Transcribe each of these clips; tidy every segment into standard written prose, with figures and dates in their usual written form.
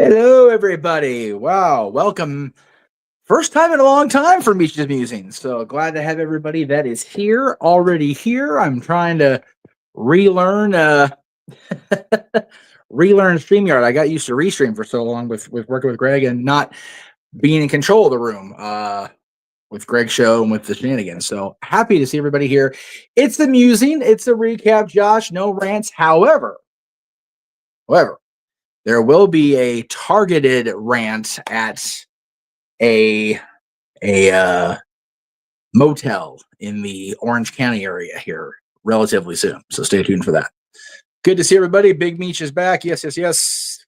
Hello, everybody. Wow, welcome. First time in a long time for MEACH'S Musings. So glad to have everybody that is already here. I'm trying to relearn relearn StreamYard. I got used to Restream for so long with working with Greg and not being in control of the room with Greg's show and with the shenanigans. So happy to see everybody here. It's the musing, it's a recap, Josh. No rants. However, there will be a targeted rant at a motel in the Orange County area here relatively soon. So stay tuned for that. Good to see everybody. Big Meech is back. Yes.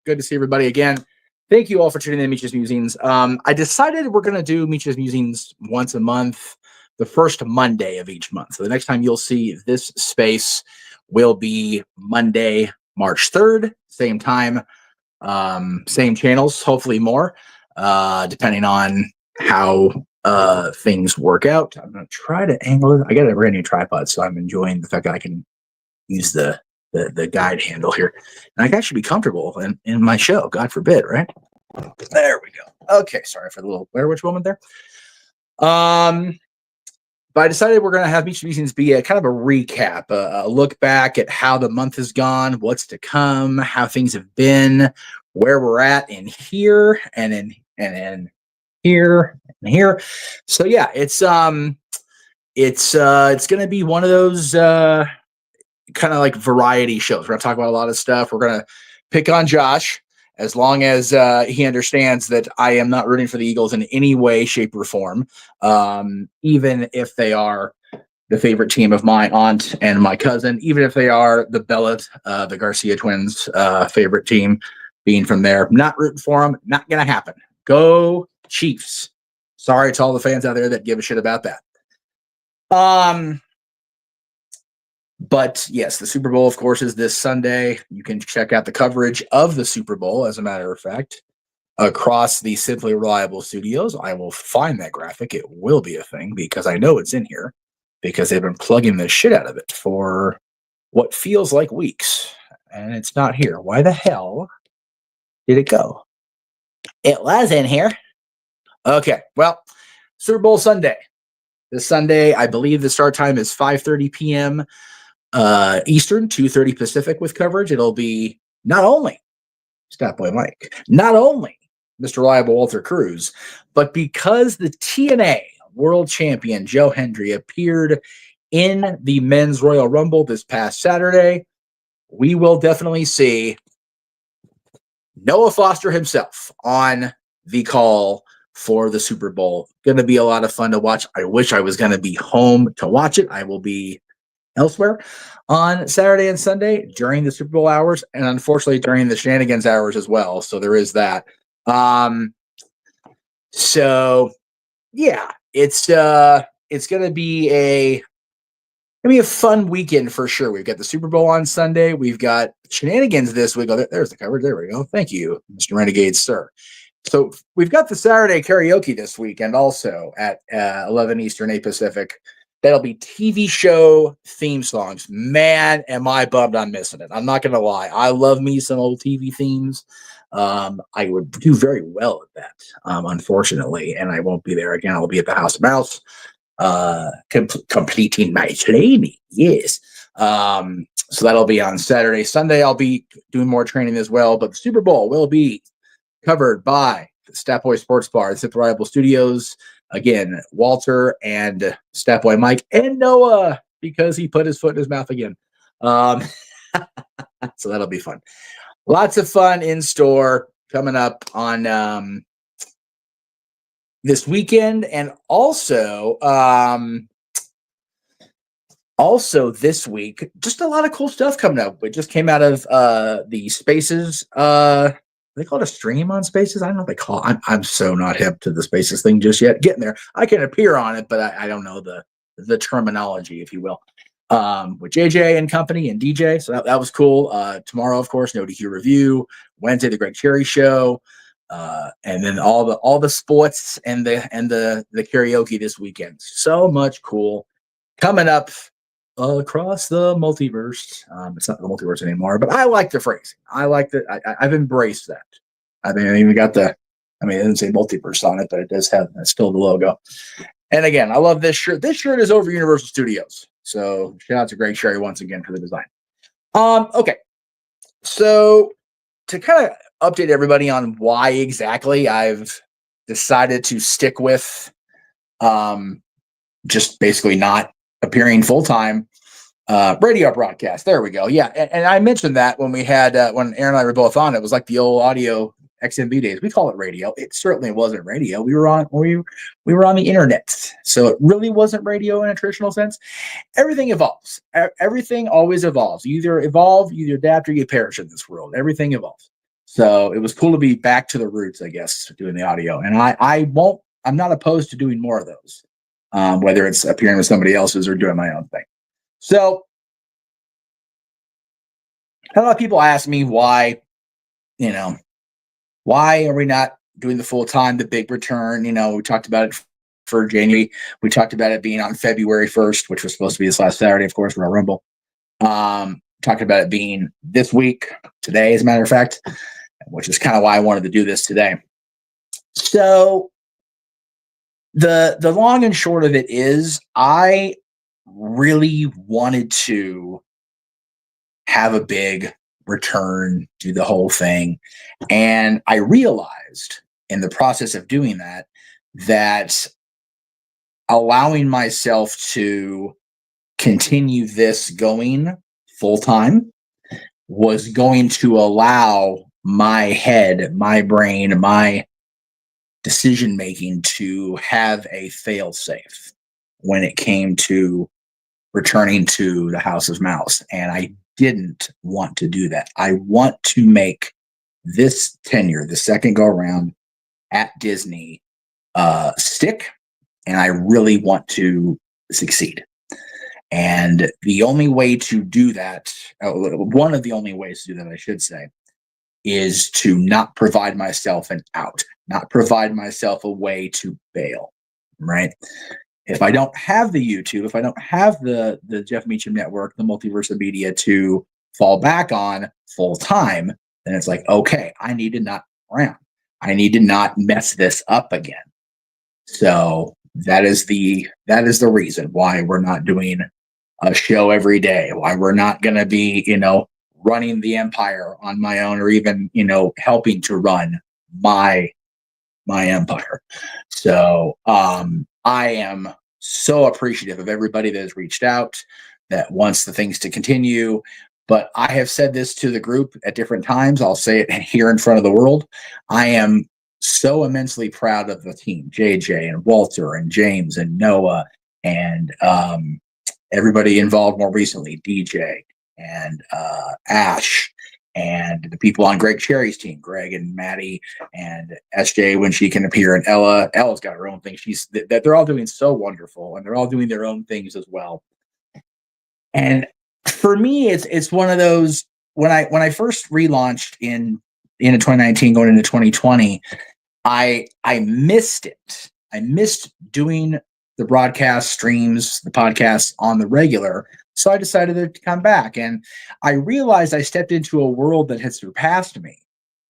Good to see everybody again. Thank you all for tuning in to Meech's Musings. I decided we're going to do Meech's Musings once a month, the first Monday of each month. So the next time you'll see this space will be Monday, March 3rd, same time, same channels, hopefully more, depending on how things work out. I'm going to try to angle it. I got a brand new tripod, so I'm enjoying the fact that I can use the guide handle here. And I can actually be comfortable in my show, God forbid, right? There we go. Okay, sorry for the little Blair Witch moment there. But I decided we're going to have each Musings be a kind of a recap, a look back at how the month has gone, what's to come, how things have been, where we're at in here and in here and here. So yeah, it's going to be one of those kind of like variety shows. We're going to talk about a lot of stuff. We're going to pick on Josh as long as he understands that I am not rooting for the Eagles in any way, shape, or form, even if they are the favorite team of my aunt and my cousin, even if they are the Bellet, the Garcia twins' favorite team, being from there. Not rooting for them. Not going to happen. Go Chiefs. Sorry to all the fans out there that give a shit about that. But yes, the Super Bowl, of course, is this Sunday. You can check out the coverage of the Super Bowl, as a matter of fact, across the Simply Reliable studios. I will find that graphic. It will be a thing because I know it's in here because they've been plugging the shit out of it for what feels like weeks. And it's not here. Why the hell did it go? It was in here. Okay, well, Super Bowl Sunday. This Sunday, I believe the start time is 5:30 p.m. Eastern, 2:30 Pacific with coverage. It'll be not only Statboy Mike, not only Mr. Reliable Walter Cruz, but because the TNA World Champion Joe Hendry appeared in the Men's Royal Rumble this past Saturday, we will definitely see Noah Foster himself on the call for the Super Bowl. Going to be a lot of fun to watch. I wish I was going to be home to watch it. I will be elsewhere on Saturday and Sunday during the Super Bowl hours, and unfortunately during the shenanigans hours as well. So there is that. So yeah, it's going to be a fun weekend for sure. We've got the Super Bowl on Sunday. We've got shenanigans this week. Oh, there's the coverage. There we go. Thank you, Mr. Renegade, sir. So we've got the Saturday karaoke this weekend also at 11 Eastern, 8 Pacific. That'll be TV show theme songs. Man, am I bummed I'm missing it. I'm not going to lie. I love me some old TV themes. I would do very well at that, unfortunately, and I won't be there again. I'll be at the House of Mouse, completing my training. Yes. So that'll be on Saturday. Sunday, I'll be doing more training as well, but the Super Bowl will be covered by the Statboy Sports Bar, the Simply Reliable Studios. Again, Walter and Statboy Mike and Noah, because he put his foot in his mouth again. So that'll be fun. Lots of fun in store coming up on this weekend, and also this week, just a lot of cool stuff coming up. It just came out of the Spaces. They call it a stream on Spaces. I don't know what they call it. I'm so not hip to the Spaces thing just yet. Getting there. I can appear on it, but I don't know the terminology, if you will. With JJ and company and DJ. So that was cool. Tomorrow, of course, No DQ Review. Wednesday, the Greg Cherry Show. And then all the sports and the karaoke this weekend. So much cool coming up across the multiverse. It's not the multiverse anymore, but I like the phrasing. I like that. I've embraced that. I mean, I even got it doesn't say multiverse on it, but it does have still the logo. And again, I love this shirt. This shirt is over Universal Studios. So shout out to Greg Cherry once again for the design. Okay. So to kind of update everybody on why exactly I've decided to stick with just basically not appearing full-time radio broadcast. There we go. Yeah. And I mentioned that when we had when Aaron and I were both on, it was like the old audio XMB days. We call it radio. It certainly wasn't radio. We were on the internet. So it really wasn't radio in a traditional sense. Everything evolves. Everything always evolves. You either evolve, you adapt, or you perish in this world. Everything evolves. So it was cool to be back to the roots, I guess, doing the audio. And I'm not opposed to doing more of those. Whether it's appearing with somebody else's or doing my own thing. So a lot of people ask me why are we not doing the full time, the big return? We talked about it for January. We talked about it being on February 1st, which was supposed to be this last Saturday, of course, for our Rumble. Talked about it being this week, today, as a matter of fact, which is kind of why I wanted to do this today. So the long and short of it is I really wanted to have a big return, do the whole thing. And I realized in the process of doing that allowing myself to continue this going full time was going to allow my head, my brain, my decision making to have a fail safe when it came to returning to the House of Mouse. And I didn't want to do that. I want to make this tenure, the second go around at Disney, stick. And I really want to succeed. And the only way to do that, one of the only ways to do that, I should say, is to not provide myself an out, not provide myself a way to bail, right? If I don't have the YouTube, if I don't have the Jeff Meacham Network, the multiverse of media to fall back on full time, then it's like, okay, I need to not around. I need to not mess this up again. So that is the reason why we're not doing a show every day, why we're not going to be, running the empire on my own, or even, helping to run my empire. So I am so appreciative of everybody that has reached out, that wants the things to continue. But I have said this to the group at different times. I'll say it here in front of the world. I am so immensely proud of the team, JJ and Walter and James and Noah and everybody involved more recently, DJ and Ash, and the people on Greg Cherry's team, Greg and Maddie and SJ when she can appear, and Ella's got her own thing. They're all doing so wonderful, and they're all doing their own things as well. And for me, it's one of those, when I first relaunched in 2019 going into 2020, I missed it. I missed doing the broadcast streams, the podcasts on the regular. So I decided to come back, and I realized I stepped into a world that had surpassed me,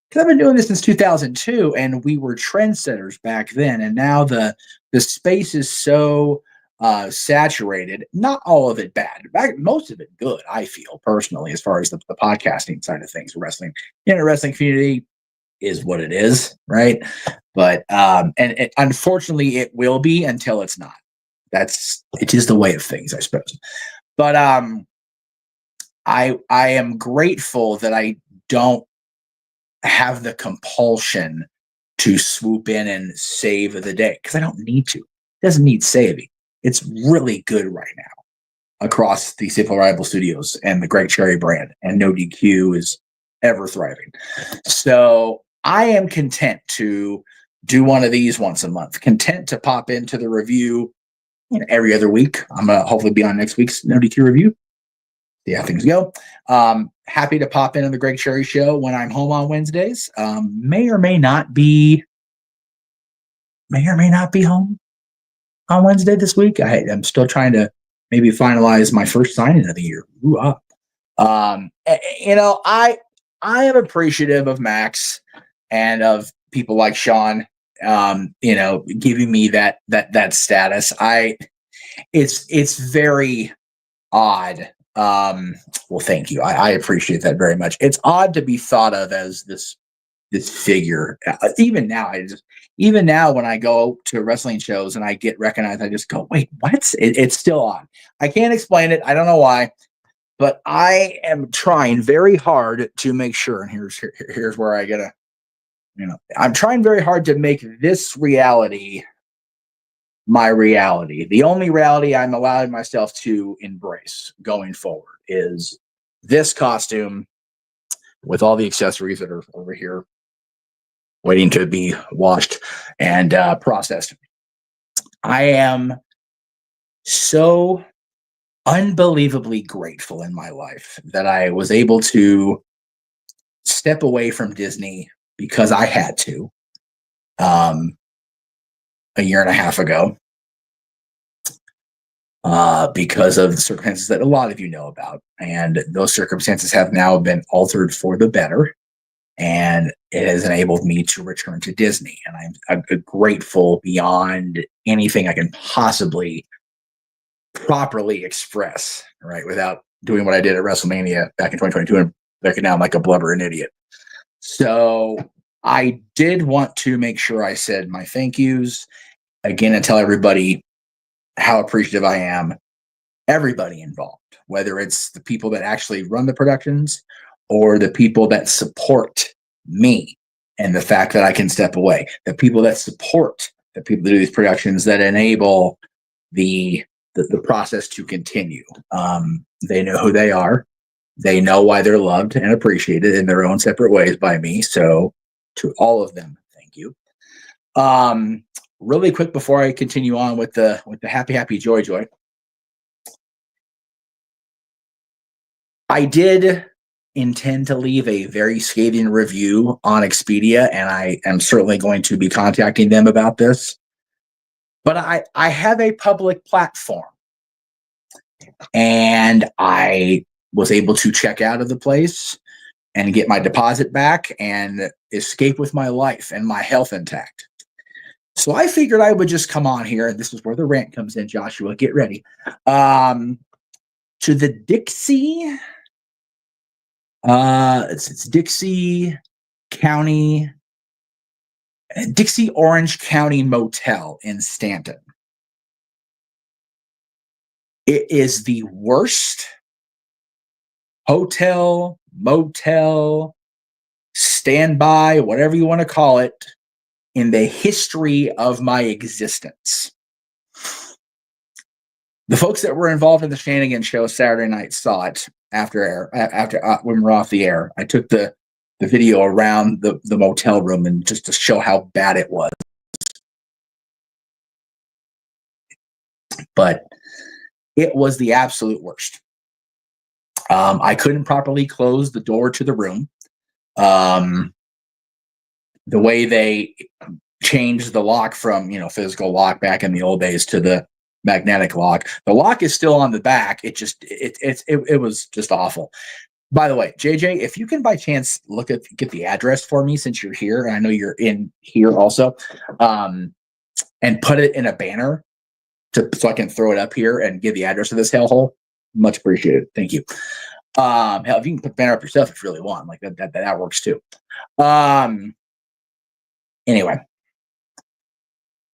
because I've been doing this since 2002, and we were trendsetters back then. And now the space is so saturated. Not all of it bad, most of it good. I feel personally, as far as the podcasting side of things, wrestling in a wrestling community is what it is, right? But unfortunately, it will be until it's not. It is the way of things, I suppose. But I am grateful that I don't have the compulsion to swoop in and save the day, because I don't need to. It doesn't need saving. It's really good right now across the Simple Rival Studios and the Greg Cherry brand, and No DQ is ever thriving. So I am content to do one of these once a month, content to pop into the review every other week. I'm going to hopefully be on next week's No DQ review. See how things go. Happy to pop in on the Greg Cherry Show when I'm home on Wednesdays. May or may not be home on Wednesday this week. I'm still trying to maybe finalize my first signing of the year. I am appreciative of Max and of people like Sean, giving me that status. It's very odd. Well, thank you. I appreciate that very much. It's odd to be thought of as this figure. Even now when I go to wrestling shows and I get recognized, I just go, wait, what? It's still on. I can't explain it. I don't know why, but I am trying very hard to make sure. And here's where I gotta, I'm trying very hard to make this reality my reality. The only reality I'm allowing myself to embrace going forward is this costume with all the accessories that are over here waiting to be washed and processed. I am so unbelievably grateful in my life that I was able to step away from Disney because I had to a year and a half ago because of the circumstances that a lot of you know about. And those circumstances have now been altered for the better. And it has enabled me to return to Disney. And I'm grateful beyond anything I can possibly properly express, right? Without doing what I did at WrestleMania back in 2022 and back now I'm like a blubbering idiot. So I did want to make sure I said my thank yous again and tell everybody how appreciative I am. Everybody involved, whether it's the people that actually run the productions or the people that support me and the fact that I can step away, the people that support the people that do these productions that enable the process to continue. They know who they are. They know why they're loved and appreciated in their own separate ways by me. So to all of them, thank you. Really quick before I continue on with the happy joy. I did intend to leave a very scathing review on Expedia, and I am certainly going to be contacting them about this. But I have a public platform, and I was able to check out of the place and get my deposit back and escape with my life and my health intact. So I figured I would just come on here, and this is where the rant comes in, Joshua. Get ready. To the Dixie, it's Dixie Orange County Motel in Stanton. It is the worst hotel, motel, standby, whatever you want to call it, in the history of my existence. The folks that were involved in the Shenanigans show Saturday night saw it after when we were off the air. I took the video around the motel room and just to show how bad it was. But it was the absolute worst. I couldn't properly close the door to the room. The way they changed the lock from, physical lock back in the old days to the magnetic lock. The lock is still on the back. It was just awful. By the way, JJ, if you can by chance get the address for me since you're here, and I know you're in here also, and put it in a banner so I can throw it up here and give the address of this hellhole. Much appreciated. Thank you. Hell, if you can put the banner up yourself if you really want, like that works too. Anyway,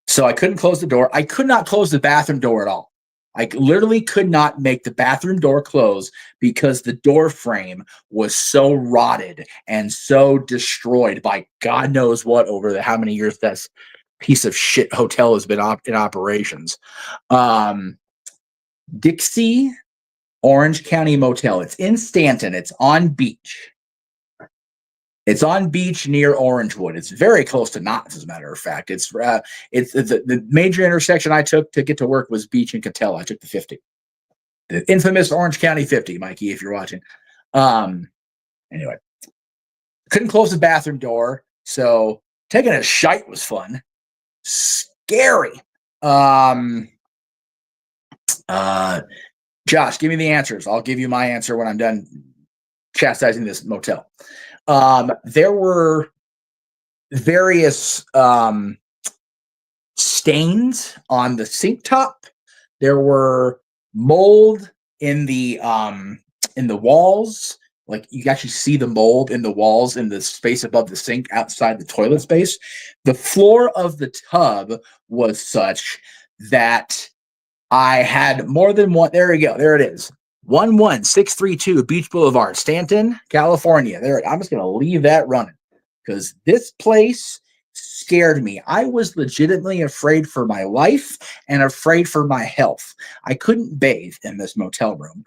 so I couldn't close the door. I could not close the bathroom door at all. I literally could not make the bathroom door close because the door frame was so rotted and so destroyed by God knows what over how many years that piece of shit hotel has been in operations. Dixie Orange County Motel. It's in Stanton. It's on Beach. It's on Beach near Orangewood. It's very close to Knott's, as a matter of fact. It's the major intersection I took to get to work was Beach and Catella. I took the 50. The infamous Orange County 50, Mikey, if you're watching. Anyway. Couldn't close the bathroom door, so taking a shite was fun. Scary. Josh, give me the answers. I'll give you my answer when I'm done chastising this motel. There were various stains on the sink top. There were mold in the walls. Like you can actually see the mold in the walls in the space above the sink outside the toilet space. The floor of the tub was such that I had more than one. There we go. There it is. 11632 Beach Boulevard, Stanton, California. There. I'm just going to leave that running because this place scared me. I was legitimately afraid for my life and afraid for my health. I couldn't bathe in this motel room.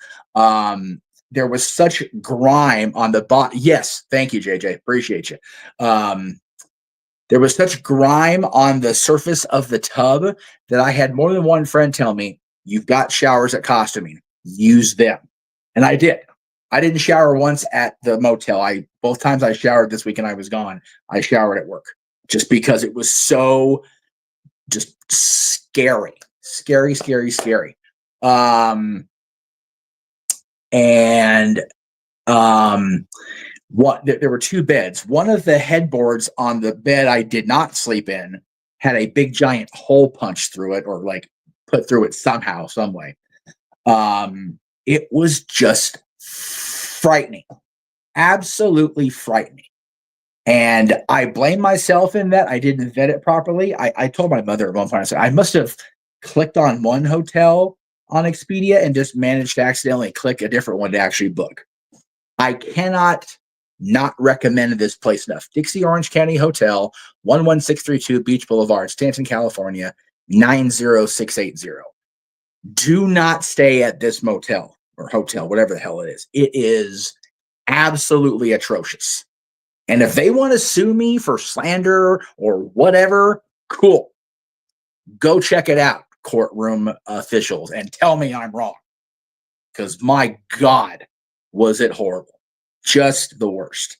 There was such grime on the bottom. Yes, thank you, JJ. Appreciate you. There was such grime on the surface of the tub that I had more than one friend tell me, "You've got showers at costuming. Use them." And I did. I didn't shower once at the motel. Both times I showered this weekend I was gone, I showered at work just because it was so just scary. Scary, scary, scary. There were two beds. One of the headboards on the bed I did not sleep in had a big giant hole punched through it, or like put through it somehow, some way. It was just frightening, absolutely frightening. And I blame myself in that I didn't vet it properly. I told my mother at one point, I said, I must have clicked on one hotel on Expedia and just managed to accidentally click a different one to actually book. I cannot not recommend this place enough. Dixie Orange County Hotel, 11632 Beach Boulevard, Stanton, California, 90680. Do not stay at this motel or hotel, whatever the hell it is. It is absolutely atrocious. And if they want to sue me for slander or whatever, cool. Go check it out, courtroom officials, and tell me I'm wrong. Because my God, was it horrible. Just the worst.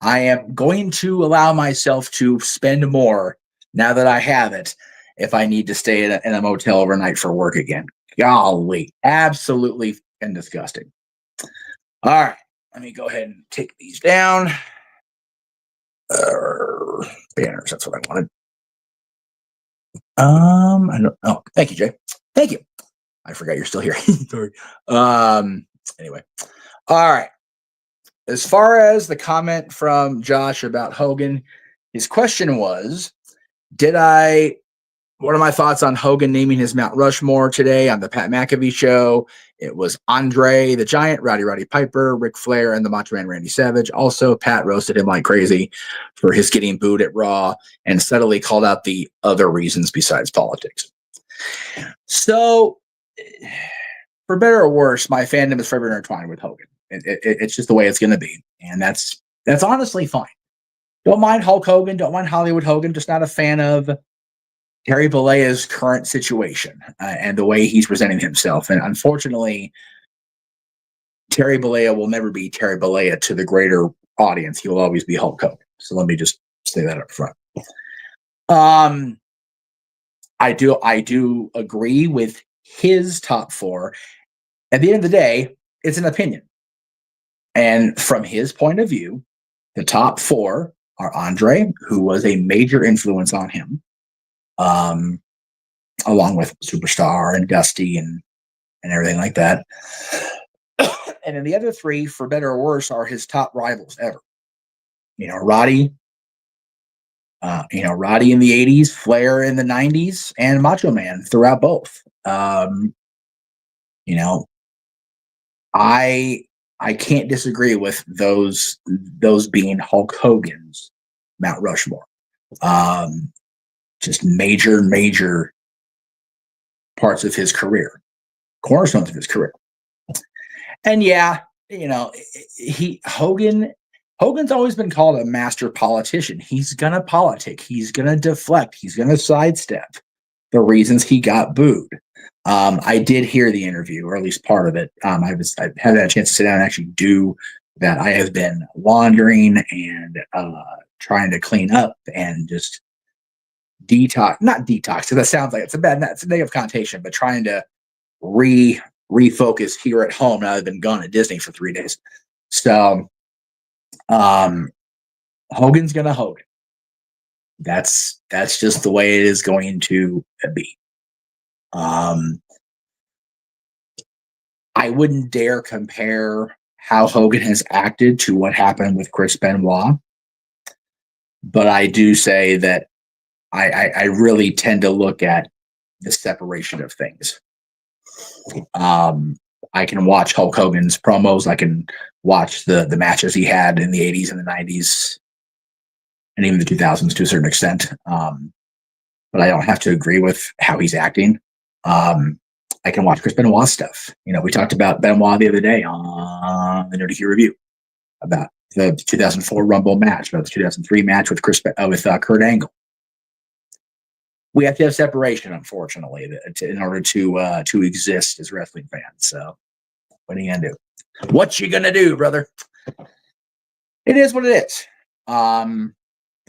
I am going to allow myself to spend more now that I have it if I need to stay in a motel overnight for work again. Golly, absolutely and disgusting. All right, let me go ahead and take these down. Banners, that's what I wanted. I don't. Oh, thank you, Jay. Thank you. I forgot you're still here. Sorry. Anyway, all right. As far as the comment from Josh about Hogan, his question was, what are my thoughts on Hogan naming his Mount Rushmore today on the Pat McAfee show? It was Andre the Giant, Roddy Piper, Ric Flair, and the Macho Man Randy Savage. Also, Pat roasted him like crazy for his getting booed at Raw and subtly called out the other reasons besides politics. So, for better or worse, my fandom is forever intertwined with Hogan. It's just the way it's going to be. And that's honestly fine. Don't mind Hulk Hogan. Don't mind Hollywood Hogan. Just not a fan of Terry Bollea's current situation and the way he's presenting himself. And unfortunately, Terry Bollea will never be Terry Bollea to the greater audience. He will always be Hulk Hogan. So let me just say that up front. I do agree with his top four. At the end of the day, it's an opinion. And from his point of view, the top four are Andre, who was a major influence on him, along with Superstar and Dusty and everything like that. And then the other three, for better or worse, are his top rivals ever. Roddy in the 80s, Flair in the 90s, and Macho Man throughout both. I can't disagree with those being Hulk Hogan's Mount Rushmore. Just major parts of his career, cornerstones of his career. And yeah, Hogan's always been called a master politician. He's gonna politic. He's gonna deflect. He's gonna sidestep the reasons he got booed. I did hear the interview, or at least part of it. I had a chance to sit down and actually do that. I have been wandering and trying to clean up and just not detox, because that sounds like it's a negative connotation, but trying to refocus here at home now I've been gone at Disney for 3 days. So Hogan's gonna Hogan. That's just the way it is going to be. I wouldn't dare compare how Hogan has acted to what happened with Chris Benoit, but I do say that I really tend to look at the separation of things. I can watch Hulk Hogan's promos. I can watch the matches he had in the 80s and the 90s and even the 2000s to a certain extent. But I don't have to agree with how he's acting. I can watch Chris Benoit stuff. We talked about Benoit the other day on the Nerdy Q Review about the 2004 Rumble match, about the 2003 match with Kurt Angle. We have to have separation, unfortunately, in order to exist as wrestling fans. So, what are you gonna do? What you gonna do, brother? It is what it is. I'm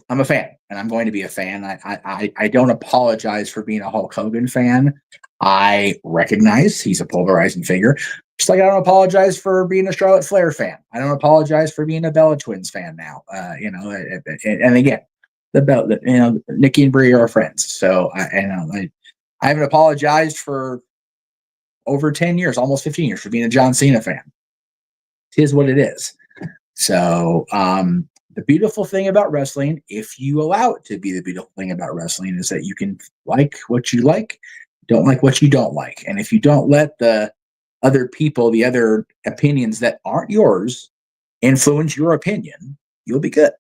a fan, and I'm going to be a fan. I don't apologize for being a Hulk Hogan fan. I recognize he's a polarizing figure. Just like I don't apologize for being a Charlotte Flair fan. I don't apologize for being a Bella Twins fan now. And again, Nikki and Brie are friends. So I haven't apologized for over 10 years, almost 15 years, for being a John Cena fan. It is what it is. So the beautiful thing about wrestling, if you allow it to be the beautiful thing about wrestling, is that you can like what you like, don't like what you don't like. And if you don't let the other people, the other opinions that aren't yours, influence your opinion, you'll be good.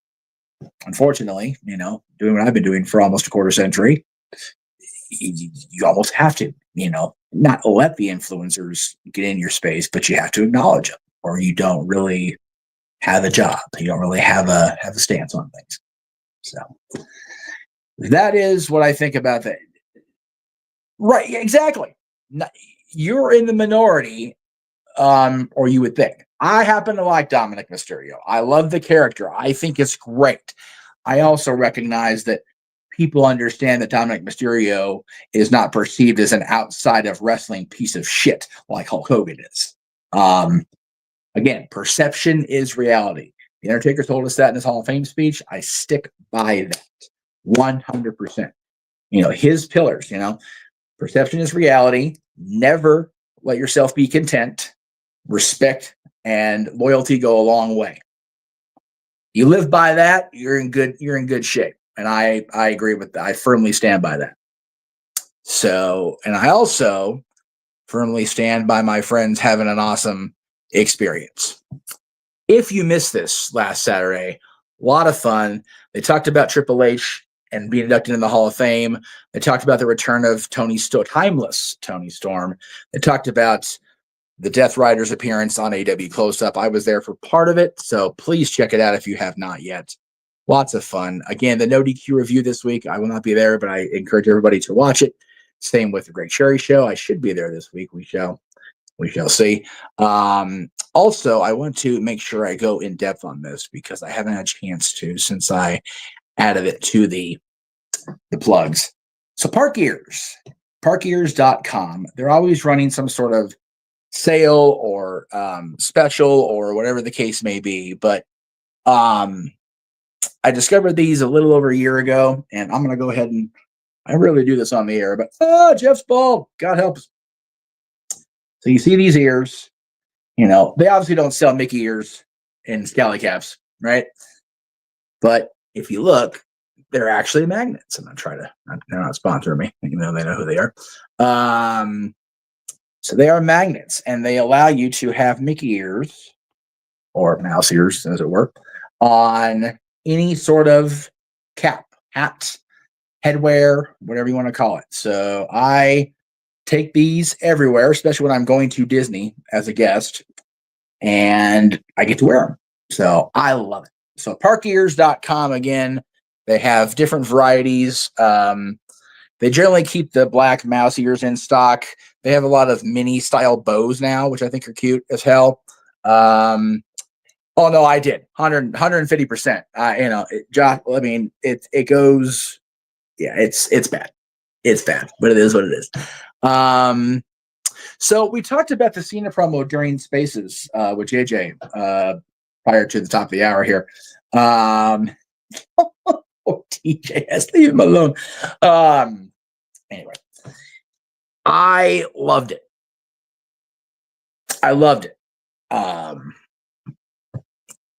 Unfortunately, doing what I've been doing for almost a quarter century, you almost have to, not let the influencers get in your space, but you have to acknowledge them, or you don't really have a job. You don't really have a stance on things. So that is what I think about that. Right, exactly. You're in the minority, or you would think. I happen to like Dominic Mysterio. I love the character. I think it's great. I also recognize that people understand that Dominic Mysterio is not perceived as an outside of wrestling piece of shit like Hulk Hogan is. Again, perception is reality. The Undertaker told us that in his Hall of Fame speech. I stick by that 100%. His pillars, perception is reality. Never let yourself be content. Respect and loyalty go a long way. You live by that, you're in good shape. And I agree with that. I firmly stand by that. So, and I also firmly stand by my friends having an awesome experience. If you missed this last Saturday, a lot of fun. They talked about Triple H and being inducted in the Hall of Fame. They talked about the return of timeless Tony Storm. They talked about the Death Riders appearance on AW Close Up. I was there for part of it, so please check it out if you have not yet. Lots of fun. Again, the No DQ review this week. I will not be there, but I encourage everybody to watch it. Same with the Greg Cherry Show. I should be there this week. We shall see. Also, I want to make sure I go in depth on this because I haven't had a chance to since I added it to the plugs. So Park Ears, parkears.com. They're always running some sort of sale or special or whatever the case may be. But I discovered these a little over a year ago, and I'm going to go ahead and I rarely do this on the air, but Jeff's bald. God helps. So you see these ears, they obviously don't sell Mickey ears in scally caps, right? But if you look, they're actually magnets. I'm not trying to, they're not sponsoring me, even though they know who they are. So they are magnets, and they allow you to have Mickey ears or mouse ears, as it were, on any sort of cap, hat, headwear, whatever you want to call it. So I take these everywhere, especially when I'm going to Disney as a guest, and I get to wear them. So I love it. So parkears.com, again, they have different varieties. They generally keep the black mouse ears in stock. They have a lot of mini style bows now, which I think are cute as hell. Oh no, I did 150%. It goes, yeah, it's bad. It's bad, but it is what it is. So we talked about the Cena promo during Spaces with JJ prior to the top of the hour here. Oh, TJS, leave him alone. Anyway, I loved it. I loved it.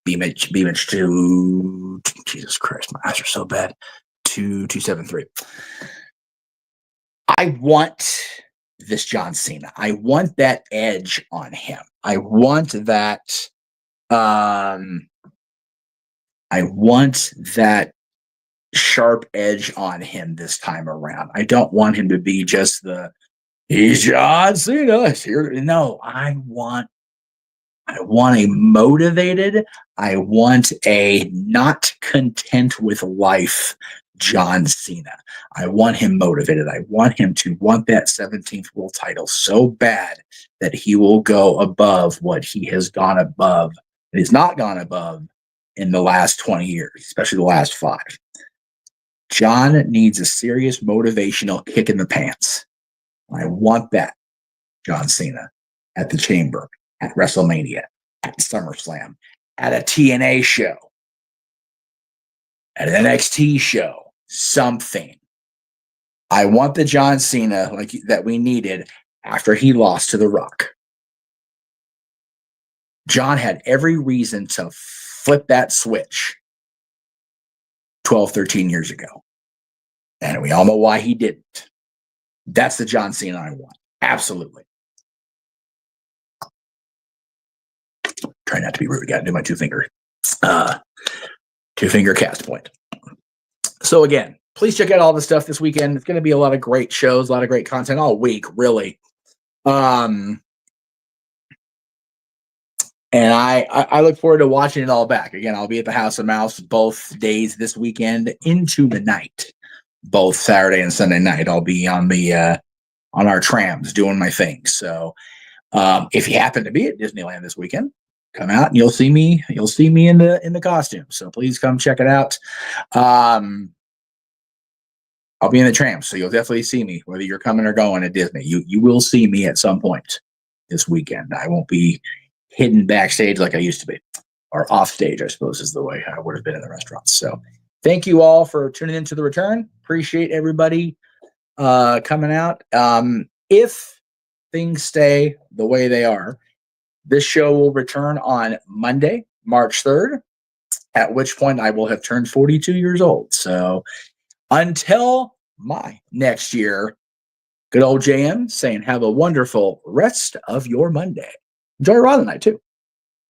B-Mitch to Jesus Christ, my eyes are so bad. 273. I want this John Cena. I want that edge on him. I want that. I want that sharp edge on him this time around. I don't want him to be just he's John Cena. Here. No, I want a motivated, I want a not content with life John Cena. I want him motivated. I want him to want that 17th world title so bad that he will go above what he has gone above. It has not gone above in the last 20 years, especially the last 5. John needs a serious motivational kick in the pants. I want that, John Cena, at the Chamber, at WrestleMania, at SummerSlam, at a TNA show, at an NXT show, something. I want the John Cena that we needed after he lost to The Rock. John had every reason to flip that switch 12, 13 years ago. And we all know why he didn't. That's the John Cena I want. Absolutely. Try not to be rude. Got to do my two-finger cast point. So again, please check out all the stuff this weekend. It's going to be a lot of great shows, a lot of great content all week, really. And I look forward to watching it all back. Again, I'll be at the House of Mouse both days this weekend into the night, both Saturday and Sunday night. I'll be on on our trams doing my thing. So if you happen to be at Disneyland this weekend, come out and you'll see me in the costume. So please come check it out. I'll be in the tram, so you'll definitely see me, whether you're coming or going to Disney. You will see me at some point this weekend. I won't be hidden backstage like I used to be, or off stage, I suppose is the way I would have been in the restaurants. So thank you all for tuning into the return. Appreciate everybody coming out. If things stay the way they are, this show will return on Monday, March 3rd, at which point I will have turned 42 years old. So until my next year, good old JM saying have a wonderful rest of your Monday. Enjoy Raw tonight, too.